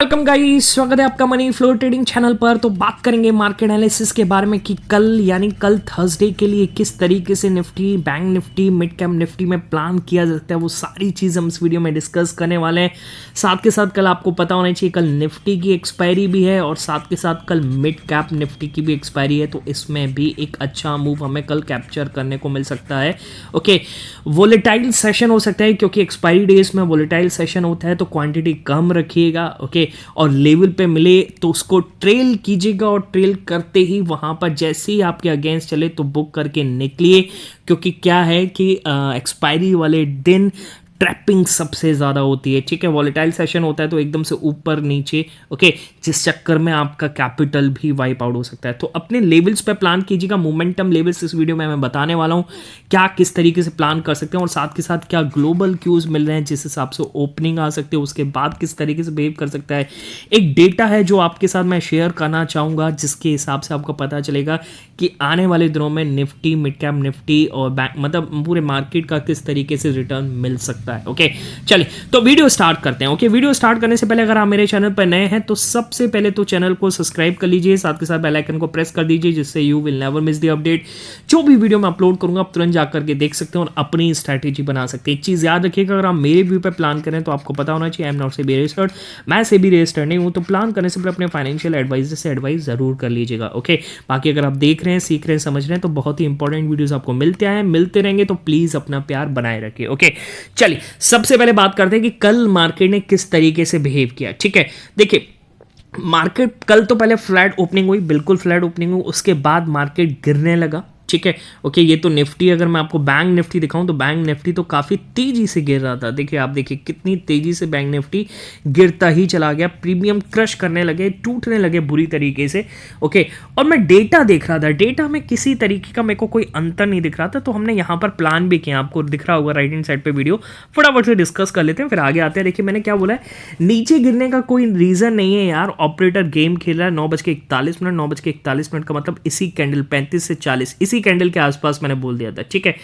Welcome guys, स्वागत है आपका मनी फ्लो ट्रेडिंग चैनल पर। तो बात करेंगे मार्केट एनालिसिस के बारे में कि कल थर्सडे के लिए किस तरीके से Nifty, bank Nifty, mid cap Nifty में प्लान किया जा सकता है। वो सारी चीज़ हम इस वीडियो में डिस्कस करने वाले हैं। साथ के साथ कल आपको पता होना चाहिए कल निफ्टी की एक्सपायरी भी है और साथ के साथ कल मिड कैप निफ्टी की भी एक्सपायरी है। तो इसमें भी एक अच्छा मूव हमें कल कैप्चर करने को मिल सकता है। ओके, वोलेटाइल सेशन हो सकता है क्योंकि एक्सपायरी डेज में वोलेटाइल सेशन होता है, तो क्वांटिटी कम रखिएगा। ओके, और लेवल पे मिले तो उसको ट्रेल कीजिएगा और ट्रेल करते ही वहां पर जैसे ही आपके अगेंस्ट चले तो बुक करके निकलिए, क्योंकि क्या है कि एक्सपायरी वाले दिन ट्रैपिंग सबसे ज़्यादा होती है। ठीक है, वॉलेटाइल सेशन होता है तो एकदम से ऊपर नीचे, ओके, जिस चक्कर में आपका कैपिटल भी वाइप आउट हो सकता है। तो अपने लेवल्स पे प्लान कीजिएगा। मोमेंटम लेवल्स इस वीडियो में मैं बताने वाला हूँ क्या किस तरीके से प्लान कर सकते हैं और साथ के साथ क्या ग्लोबल क्यूज मिल रहे हैं जिस हिसाब से ओपनिंग आ सकते हैं, उसके बाद किस तरीके से बिहेव कर सकता है। एक डेटा है जो आपके साथ मैं शेयर करना चाहूँगा जिसके हिसाब से आपको पता चलेगा कि आने वाले दिनों में निफ्टी, मिड कैप निफ्टी और बैंक मतलब पूरे मार्केट का किस तरीके से रिटर्न मिल सकता है। ओके, चलिए तो वीडियो स्टार्ट करते हैं। ओके, वीडियो स्टार्ट करने से पहले अगर आप मेरे चैनल पर नए हैं तो सबसे पहले तो चैनल को सब्सक्राइब कर लीजिए, साथ के साथ बेल आइकन को प्रेस कर दीजिए जिससे you will never miss the update. जो भी वीडियो मैं अपलोड करूंगा आप तुरंत जाकर के देख सकते हैं और अपनी स्ट्रैटेजी बना सकते हैं। एक चीज याद रखिएगा, अगर आप मेरे व्यू पे प्लान करें तो आपको पता होना चाहिए I am not SEBI registered, मैं सेबी रजिस्टर्ड नहीं हूं। तो प्लान करने से पहले अपने फाइनेंशियल एडवाइजर से एडवाइस जरूर कर लीजिएगा। ओके, बाकी अगर आप देख रहे हैं, सीख रहे हैं, समझ रहे हैं तो बहुत ही इंपॉर्टेंट वीडियोस आपको मिलते रहेंगे, तो प्लीज अपना प्यार बनाए रखिए। ओके, चलिए सबसे पहले बात करते हैं कि कल मार्केट ने किस तरीके से बिहेव किया। ठीक है, देखिए मार्केट कल तो पहले फ्लैट ओपनिंग हुई, बिल्कुल फ्लैट ओपनिंग हुई, उसके बाद मार्केट गिरने लगा। ठीक है, ओके, ये तो निफ्टी। अगर मैं आपको बैंक निफ्टी दिखाऊं तो बैंक निफ्टी तो काफ़ी तेज़ी से गिर रहा था। देखिए, आप देखिए कितनी तेज़ी से बैंक निफ्टी गिरता ही चला गया, प्रीमियम क्रश करने लगे, टूटने लगे बुरी तरीके से। ओके, और मैं डेटा देख रहा था, डेटा में किसी तरीके का मेरे को कोई अंतर नहीं दिख रहा था। तो हमने यहाँ पर प्लान भी किया, आपको दिख रहा होगा राइट हैंड साइड पर वीडियो, फटाफट से डिस्कस कर लेते हैं फिर आगे आते हैं। देखिए मैंने क्या बोला है, नीचे गिरने का कोई रीज़न नहीं है यार। ऑपरेटर गेम खेल रहा है 9:41, 9:41 का मतलब इसी कैंडल 35 से 40 इसी कैंडल के आसपास मैंने बोल दिया था। ठीक है,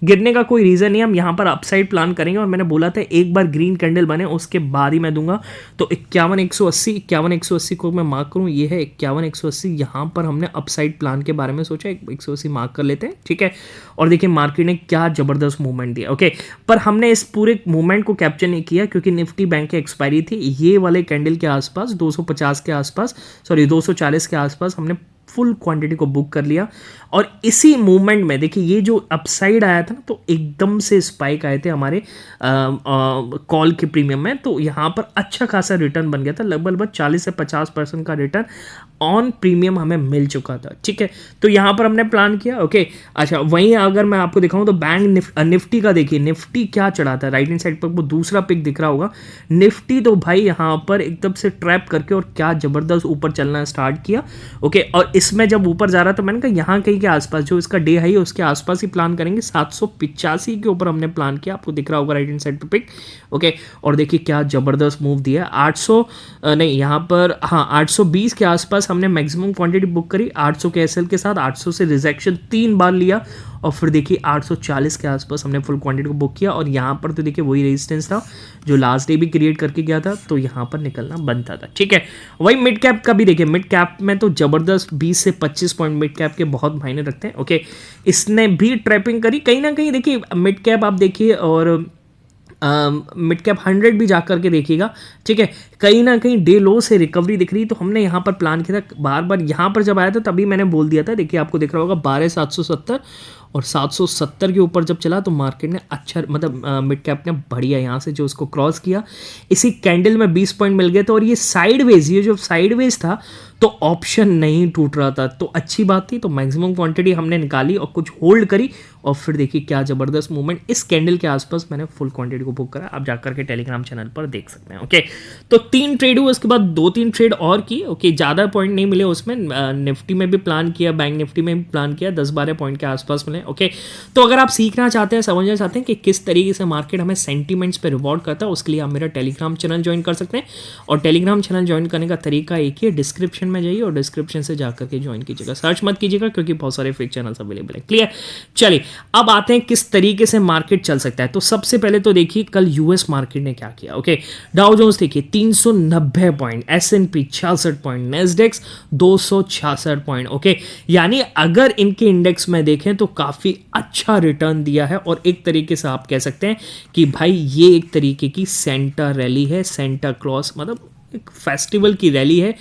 गिरने का कोई रीजन नहीं, हम यहां पर अपसाइड प्लान करेंगे और मैंने बोला था एक बार ग्रीन कैंडल बने उसके बाद ही मैं दूंगा। तो 51,180 को मैं मार्क करूं, ये है 51,180। यहां पर हमने अपसाइड प्लान के बारे में सोचा, 180 मार्क कर लेते हैं। ठीक है, और देखिए मार्केट ने क्या जबरदस्त मूवमेंट दिया। ओके, पर हमने इस पूरे मूवमेंट को कैप्चर नहीं किया क्योंकि निफ्टी बैंक की एक्सपायरी थी ये वाले कैंडल के आसपास, 250 के आसपास, सॉरी 240 के आसपास हमने फुल क्वांटिटी को बुक कर लिया। और इसी मूवमेंट में देखिए ये जो अपसाइड आया था ना, तो एकदम से स्पाइक आए थे हमारे कॉल के प्रीमियम में, तो यहाँ पर अच्छा खासा रिटर्न बन गया था। लगभग 40 से 50% का रिटर्न ऑन प्रीमियम हमें मिल चुका था। ठीक है, तो यहाँ पर हमने प्लान किया। ओके, अच्छा, वहीं अगर मैं आपको दिखाऊं तो बैंक निफ्टी का देखिए, निफ्टी क्या चढ़ा था। राइट हैंड साइड पर वो दूसरा पिक दिख रहा होगा, निफ्टी तो भाई यहाँ पर एकदम से ट्रैप करके और क्या जबरदस्त ऊपर चलना स्टार्ट किया। ओके, और इसमें जब ऊपर जा रहा था मैंने कहा यहाँ कहीं के आसपास जो इसका डे हाई है उसके आसपास ही प्लान करेंगे। 785 के ऊपर हमने प्लान किया, आपको दिख रहा होगा राइट हैंड साइड पे पिक। ओके, और देखिए क्या जबरदस्त मूव दिया। 800 नहीं, यहाँ पर हाँ 820 के आसपास हमने मैक्सिमम क्वांटिटी बुक करी 800 के एसएल के साथ। 800 से रिजेक्शन 3 बार लिया और फिर देखिए 840 के आसपास हमने फुल क्वांटिटी को बुक किया। और यहाँ पर तो देखिए वही रेजिस्टेंस था जो लास्ट डे भी क्रिएट करके गया था, तो यहाँ पर निकलना बनता था। ठीक है, वही मिड कैप का भी देखिए, मिड कैप में तो जबरदस्त 20 से 25 पॉइंट मिड कैप के बहुत मायने रखते हैं। ओके, इसने भी ट्रैपिंग करी कहीं ना कहीं। देखिए मिड कैप आप देखिए और मिड कैप 100 भी जाकर के देखिएगा। ठीक है, कहीं ना कहीं डे लो से रिकवरी दिख रही, तो हमने यहाँ पर प्लान किया था। बार बार यहाँ पर जब आया था तभी मैंने बोल दिया था, देखिए आपको दिख रहा होगा 12,770 और 770 के ऊपर जब चला तो मार्केट ने अच्छा मतलब मिड कैप ने बढ़िया यहाँ से जो उसको क्रॉस किया, इसी कैंडल में 20 पॉइंट मिल गए थे। और ये साइडवेज, ये जो साइडवेज था तो ऑप्शन नहीं टूट रहा था, तो अच्छी बात थी। तो मैक्सिमम क्वांटिटी हमने निकाली और कुछ होल्ड करी और फिर देखिए क्या जबरदस्त मूवमेंट। इस कैंडल के आसपास मैंने फुल क्वांटिटी को बुक करा, आप जाकर के टेलीग्राम चैनल पर देख सकते हैं। ओके, तो 3 ट्रेड हुए, उसके बाद 2-3 ट्रेड और की। ओके, ज़्यादा पॉइंट नहीं मिले उसमें। निफ्टी में भी प्लान किया, बैंक निफ्टी में भी प्लान किया, 10-12 पॉइंट के आसपास मिले। ओके, तो अगर आप सीखना चाहते हैं, समझना चाहते हैं कि किस तरीके से मार्केट हमें सेंटीमेंट्स पे रिवॉर्ड करता है, उसके लिए आप मेरा टेलीग्राम चैनल ज्वाइन कर सकते हैं। और टेलीग्राम चैनल ज्वाइन करने का तरीका एक ही है, डिस्क्रिप्शन में जाइए और डिस्क्रिप्शन से जाकर के ज्वाइन कीजिएगा, सर्च मत कीजिएगा क्योंकि बहुत सारे फेक चैनल्स अवेलेबल है। क्लियर, चलिए अब आते हैं किस तरीके से मार्केट चल सकता है। तो सबसे पहले तो देखिए कल यूएस मार्केट ने क्या किया। ओके, डाउ जोन्स देखिए 390 point, S&P 66 point, Nasdaq 266 point. Okay, यानी अगर इनके इंडेक्स में देखें तो काफ़ी अच्छा रिटर्न दिया है, और एक तरीके से आप कह सकते हैं कि भाई ये एक तरीके की सेंटा रैली है, सेंटा क्लॉज, मतलब एक फेस्टिवल की रैली है।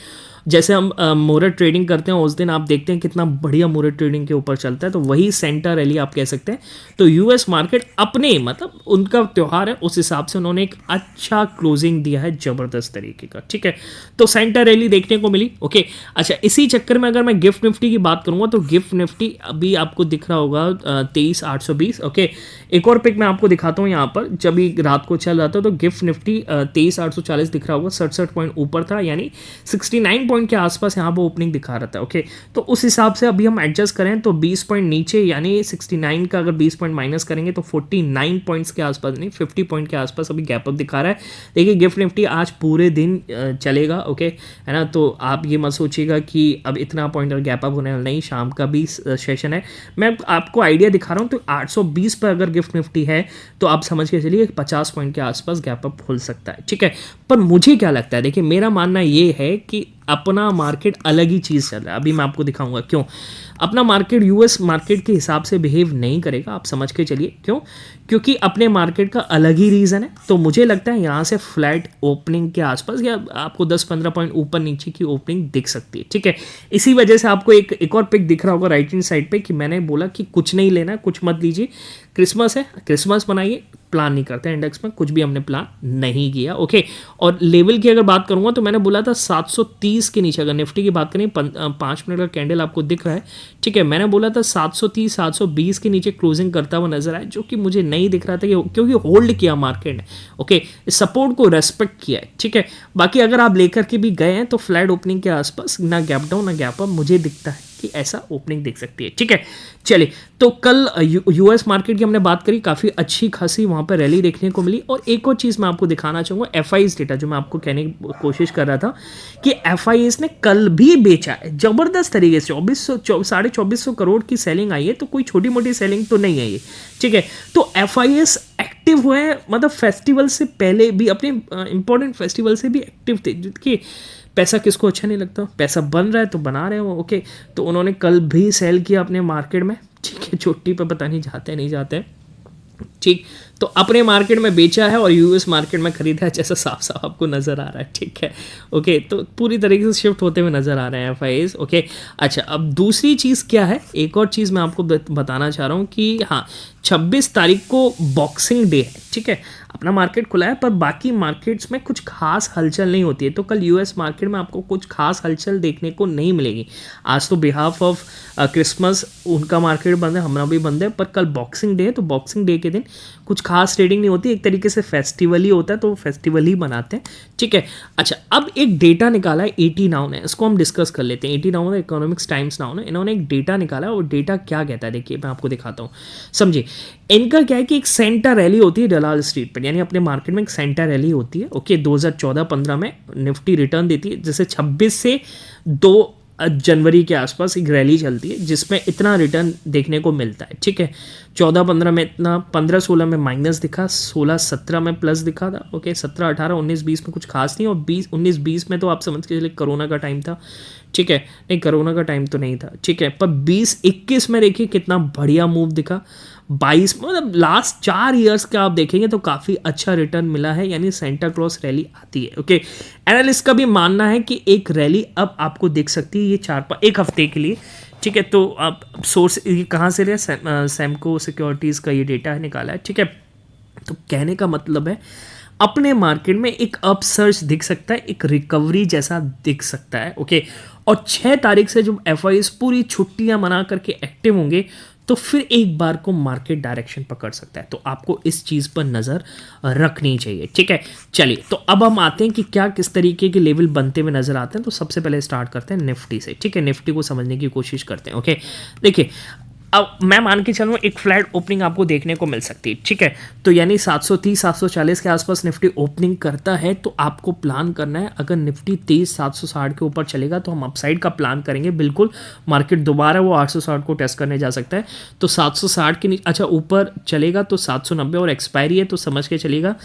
जैसे हम मोरर ट्रेडिंग करते हैं उस दिन आप देखते हैं कितना बढ़िया मोरर ट्रेडिंग के ऊपर चलता है, तो वही सेंटा रैली आप कह सकते हैं। तो यूएस मार्केट अपने मतलब उनका त्यौहार है, उस हिसाब से उन्होंने एक अच्छा क्लोजिंग दिया है, ज़बरदस्त तरीके का। ठीक है, तो सेंटा रैली देखने को मिली। ओके, अच्छा, इसी चक्कर में अगर मैं गिफ्ट निफ्टी की बात करूंगा तो गिफ्ट निफ्टी अभी आपको दिख रहा होगा 23,820। ओके, एक और पिक मैं आपको दिखाता हूँ यहाँ पर, जब भी रात को चल रहा था तो गिफ्ट निफ्टी 23,840 दिख रहा होगा, 67 पॉइंट ऊपर था, यानी 69 पॉइंट के आसपास यहाँ पर ओपनिंग दिखा रहा था। ओके, तो उस हिसाब से अभी हम एडजस्ट करें तो 20 पॉइंट नीचे, यानी 69 का अगर 20 पॉइंट माइनस करेंगे तो 49 पॉइंट्स के आसपास, नहीं 50 पॉइंट के आसपास अभी गैप अप दिखा रहा है। देखिए गिफ्ट निफ्टी आज पूरे दिन चलेगा। ओके, है ना, तो आप ये मत सोचिएगा कि अब इतना पॉइंट और गैप अप होने वाला नहीं, शाम का भी सेशन है। मैं आपको आइडिया दिखा रहा हूँ, तो 820 पर अगर गिफ्ट निफ्टी है तो आप समझ के चलिए 50 पॉइंट के आसपास गैप अप खुल सकता है। ठीक है, पर मुझे क्या लगता है, देखिए मेरा मानना ये है कि अपना मार्केट अलग ही चीज़ चल रहा है। अभी मैं आपको दिखाऊंगा क्यों। अपना मार्केट यूएस मार्केट के हिसाब से बिहेव नहीं करेगा, आप समझ के चलिए क्यों, क्योंकि अपने मार्केट का अलग ही रीज़न है। तो मुझे लगता है यहाँ से फ्लैट ओपनिंग के आसपास या आपको 10-15 पॉइंट ऊपर नीचे की ओपनिंग दिख सकती है। ठीक है, इसी वजह से आपको एक और पिक दिख रहा होगा राइट हैंड साइड पे कि मैंने बोला कि कुछ नहीं लेना, कुछ मत लीजिए, क्रिसमस है, क्रिसमस बनाइए, प्लान नहीं करते हैं इंडेक्स में, कुछ भी हमने प्लान नहीं किया। ओके, और लेवल की अगर बात करूंगा तो मैंने बोला था 730 के नीचे, अगर निफ्टी की बात करें 5 मिनट का कैंडल आपको दिख रहा है। ठीक है, मैंने बोला था 730 720 के नीचे क्लोजिंग करता हुआ नजर आया, जो कि मुझे नहीं दिख रहा था क्योंकि होल्ड किया मार्केट ने। ओके, सपोर्ट को रेस्पेक्ट किया है। ठीक है, बाकी अगर आप लेकर के भी गए हैं तो फ्लैट ओपनिंग के आसपास ना गैप डाउन ना गैप अप मुझे दिखता है कि ऐसा ओपनिंग देख सकती है। ठीक है, चलिए, तो कल यूएस मार्केट की हमने बात करी, काफ़ी अच्छी खासी वहाँ पर रैली देखने को मिली। और एक और चीज़ मैं आपको दिखाना चाहूँगा, एफआईएस डेटा, जो मैं आपको कहने की कोशिश कर रहा था कि एफआईएस ने कल भी बेचा है ज़बरदस्त तरीके से, 2400 करोड़ की सेलिंग आई है, तो कोई छोटी मोटी सेलिंग तो नहीं है ये। ठीक है, तो एफआईएस एक्टिव हुए हैं, मतलब फेस्टिवल से पहले भी, अपने इंपॉर्टेंट फेस्टिवल से भी एक्टिव थे। कि पैसा किसको अच्छा नहीं लगता, पैसा बन रहा है तो बना रहे हो। ओके, तो उन्होंने कल भी सेल किया अपने मार्केट में। ठीक है, चोटी पे पता नहीं जाते नहीं जाते। ठीक, तो अपने मार्केट में बेचा है और यूएस मार्केट में खरीदा है, जैसा साफ साफ आपको नजर आ रहा है। ठीक है, ओके, तो पूरी तरीके से शिफ्ट होते हुए नजर आ रहे हैं एफआईएस। ओके, अच्छा, अब दूसरी चीज़ क्या है, एक और चीज़ मैं आपको बताना चाह रहा हूँ कि हाँ, 26 तारीख को बॉक्सिंग डे है। ठीक है, अपना मार्केट खुला है पर बाकी मार्केट्स में कुछ खास हलचल नहीं होती है, तो कल यूएस मार्केट में आपको कुछ खास हलचल देखने को नहीं मिलेगी। आज तो बिहाफ ऑफ क्रिसमस उनका मार्केट बंद है, हमारा भी बंद है, पर कल बॉक्सिंग डे है, तो बॉक्सिंग डे के दिन कुछ खास ट्रेडिंग नहीं होती, एक तरीके से फेस्टिवल ही होता है, तो फेस्टिवल ही बनाते हैं। ठीक है, अच्छा, अब एक डेटा निकाला है 80 नाउ ने, इसको हम डिस्कस कर लेते हैं। 80 नाउ ने, इकोनॉमिक्स टाइम्स नाउ ने, इन्होंने एक डेटा निकाला है, और डेटा क्या कहता है देखिए मैं आपको दिखाता हूँ, समझिए। इनका क्या है कि एक सेंटा रैली होती है दलाल स्ट्रीट पर, यानी अपने मार्केट में एक सेंटा रैली होती है। ओके, 2014-15 में निफ्टी रिटर्न देती है, जैसे 26 से 2 जनवरी के आसपास एक रैली चलती है जिसमें इतना रिटर्न देखने को मिलता है। ठीक है, 14-15 में इतना, 15-16 में माइनस दिखा, 16-17 में प्लस दिखा था। ओके, 17-18, 19-20 में कुछ खास नहीं, और 19-20 में तो आप समझ के चलिए कोरोना का टाइम था। ठीक है, नहीं कोरोना का टाइम तो नहीं था। ठीक है, पर 20-21 में देखिए कितना बढ़िया मूव दिखा। 22 मतलब लास्ट 4 ईयर्स का आप देखेंगे तो काफ़ी अच्छा रिटर्न मिला है, यानी सेंटा क्लॉज रैली आती है। ओके, एनालिस्ट का भी मानना है कि एक रैली अब आपको दिख सकती है, ये एक हफ्ते के लिए। ठीक है, तो आप सोर्स कहाँ से लिया, सैमको सिक्योरिटीज़ का ये डेटा है, निकाला है। ठीक है, तो कहने का मतलब है अपने मार्केट में एक अपसर्ज दिख सकता है, एक रिकवरी जैसा दिख सकता है। ओके, और 6 तारीख से जब एफआईएस पूरी छुट्टियां मना करके एक्टिव होंगे तो फिर एक बार को मार्केट डायरेक्शन पकड़ सकता है, तो आपको इस चीज़ पर नज़र रखनी चाहिए। ठीक है, चलिए, तो अब हम आते हैं कि क्या किस तरीके के लेवल बनते हुए नज़र आते हैं। तो सबसे पहले स्टार्ट करते हैं निफ्टी से। ठीक है, निफ्टी को समझने की कोशिश करते हैं। ओके, देखिए, अब मैं मान के चलूँ एक फ्लैट ओपनिंग आपको देखने को मिल सकती है। ठीक है, तो यानी 730 740 के आसपास निफ्टी ओपनिंग करता है, तो आपको प्लान करना है, अगर निफ्टी 760 के ऊपर चलेगा तो हम अपसाइड का प्लान करेंगे। बिल्कुल, मार्केट दोबारा वो 860 को टेस्ट करने जा सकता है, तो 760 के नीचे, अच्छा, ऊपर चलेगा तो 790, और एक्सपायरी है तो समझ के चलिएगा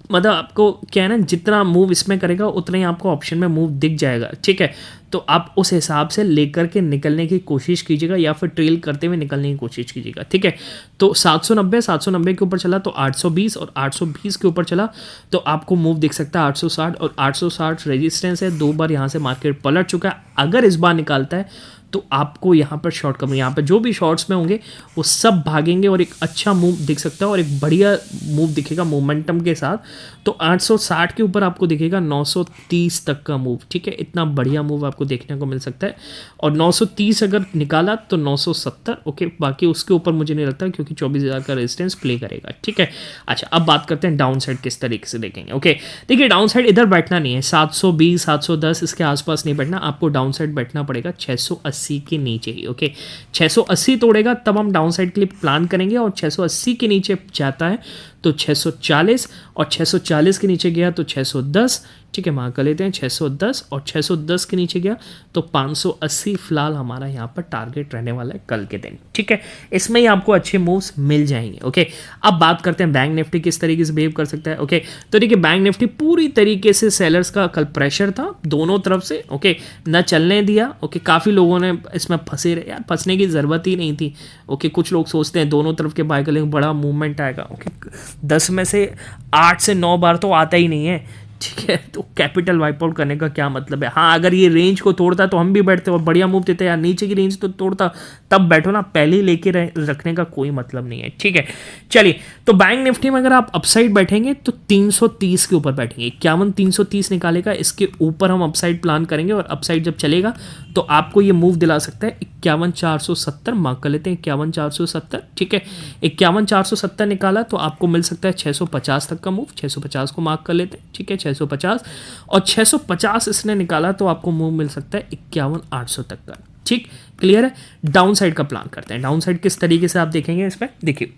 मतलब आपको क्या है ना, जितना मूव इसमें करेगा उतना ही आपको ऑप्शन में मूव दिख जाएगा, ठीक है। तो आप उस हिसाब से लेकर के निकलने की कोशिश कीजिएगा या फिर ट्रेल करते हुए निकलने की कोशिश कीजिएगा, ठीक है। तो 790 के ऊपर चला तो 820 और 820 के ऊपर चला तो आपको मूव दिख सकता है 860 और 860 रेजिस्टेंस है। 2 बार यहाँ से मार्केट पलट चुका है। अगर इस बार निकालता है तो आपको यहाँ पर शॉर्ट कम, यहाँ पर जो भी शॉर्ट्स में होंगे वो सब भागेंगे और एक अच्छा मूव दिख सकता है और एक बढ़िया मूव दिखेगा मोमेंटम के साथ। तो 860 के ऊपर आपको दिखेगा 930 तक का मूव, ठीक है। इतना बढ़िया मूव आपको देखने को मिल सकता है। और 930 अगर निकाला तो 970, ओके। बाकी उसके ऊपर मुझे नहीं लगता क्योंकि 24,000 का रेजिस्टेंस प्ले करेगा, ठीक है। अच्छा, अब बात करते हैं डाउन साइड किस तरीके से देखेंगे, ओके। देखिए डाउन साइड इधर बैठना नहीं है, 720 710 इसके आसपास नहीं बैठना, आपको डाउन साइड बैठना पड़ेगा 680 के नीचे ही, ओके। 680 तोड़ेगा तब हम डाउन साइड के लिए प्लान करेंगे और 680 के नीचे जाता है तो 640 और 640 के नीचे गया तो 610, ठीक है। वहाँ कर लेते हैं 610 और 610 के नीचे गया तो 580 फिलहाल हमारा यहाँ पर टारगेट रहने वाला है कल के दिन, ठीक है। इसमें ही आपको अच्छे मूव्स मिल जाएंगे, ओके। अब बात करते हैं बैंक निफ्टी किस तरीके से बिहेव कर सकता है, ओके। तो देखिए बैंक निफ्टी पूरी तरीके से सेलर्स का कल प्रेशर था दोनों तरफ से, ओके, न चलने दिया, ओके। काफ़ी लोगों ने इसमें फंसे रहे, यार फंसने की ज़रूरत ही नहीं थी, ओके। कुछ लोग सोचते हैं दोनों तरफ के बाय कर लेंगे बड़ा मूवमेंट आएगा, ओके। 10 में से 8 से 9 बार तो आता ही नहीं है, ठीक है। तो कैपिटल वाइप आउट करने का क्या मतलब है। हाँ, अगर ये रेंज को तोड़ता तो हम भी बैठते और बढ़िया मूव देते, यार नीचे की रेंज तो तोड़ता तब बैठो ना, पहले ही लेके रखने का कोई मतलब नहीं है, ठीक है। चलिए, तो बैंक निफ्टी में अगर आप अपसाइड बैठेंगे तो 330 के ऊपर बैठेंगे, 51 330 निकालेगा, इसके ऊपर हम अपसाइड प्लान करेंगे और अपसाइड जब चलेगा तो आपको ये मूव दिला सकता है 51 470, मार्क कर लेते हैं 51 470, ठीक है। 51 470 निकाला तो आपको मिल सकता है 650 तक का मूव, 650 को मार्क कर लेते हैं, ठीक है। 650 और 650 इसने निकाला तो आपको मूव मिल सकता है 51 800 तक का, ठीक, क्लियर है। डाउन साइड का प्लान करते हैं। डाउन साइड किस तरीके से आप देखेंगे इसमें, देखिए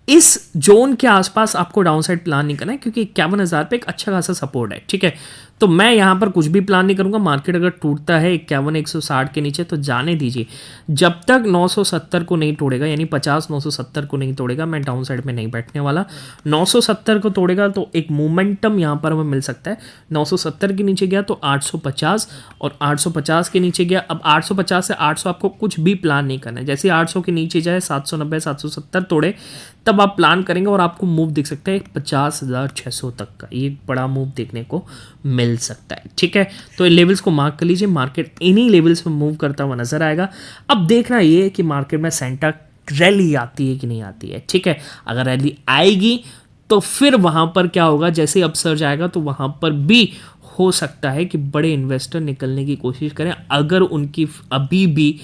इस जोन के आसपास आपको डाउन साइड प्लान नहीं करना है क्योंकि 51,000 पे एक अच्छा खासा सपोर्ट है, ठीक है। तो मैं यहाँ पर कुछ भी प्लान नहीं करूँगा। मार्केट अगर टूटता है 51 160 के नीचे तो जाने दीजिए, जब तक 970 को नहीं तोड़ेगा, यानी 50 970 को नहीं तोड़ेगा मैं डाउन साइड में नहीं बैठने वाला। 970 को तोड़ेगा तो एक मोमेंटम यहाँ पर हमें मिल सकता है। 970 के नीचे गया तो 850 और 850 के नीचे गया। अब 850 से 800 आपको कुछ भी प्लान नहीं करना है, जैसे 800 के नीचे जाए 790 770 तोड़े तब आप प्लान करेंगे और आपको मूव दिख सकता है 50,600 तक का, ये बड़ा मूव देखने को मिल सकता है, ठीक है। तो इन लेवल्स को मार्क कर लीजिए, मार्केट इन्हीं लेवल्स में मूव करता हुआ नजर आएगा। अब देखना ये है कि मार्केट में सेंटर रैली आती है कि नहीं आती है, ठीक है। अगर रैली आएगी तो फिर वहां पर क्या होगा, जैसे ही अपसर्ज आएगा तो वहां पर भी हो सकता है कि बड़े इन्वेस्टर निकलने की कोशिश करें अगर उनकी अभी भी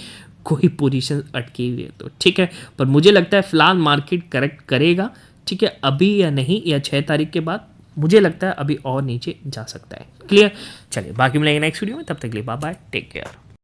कोई पोजीशन अटकी हुई है तो, ठीक है। पर मुझे लगता है फिलहाल मार्केट करेक्ट करेगा, ठीक है, अभी या नहीं, या 6 तारीख के बाद मुझे लगता है अभी और नीचे जा सकता है, क्लियर। चलिए बाकी मिलेंगे नेक्स्ट वीडियो में, तब तक के लिए बाय बाय, टेक केयर।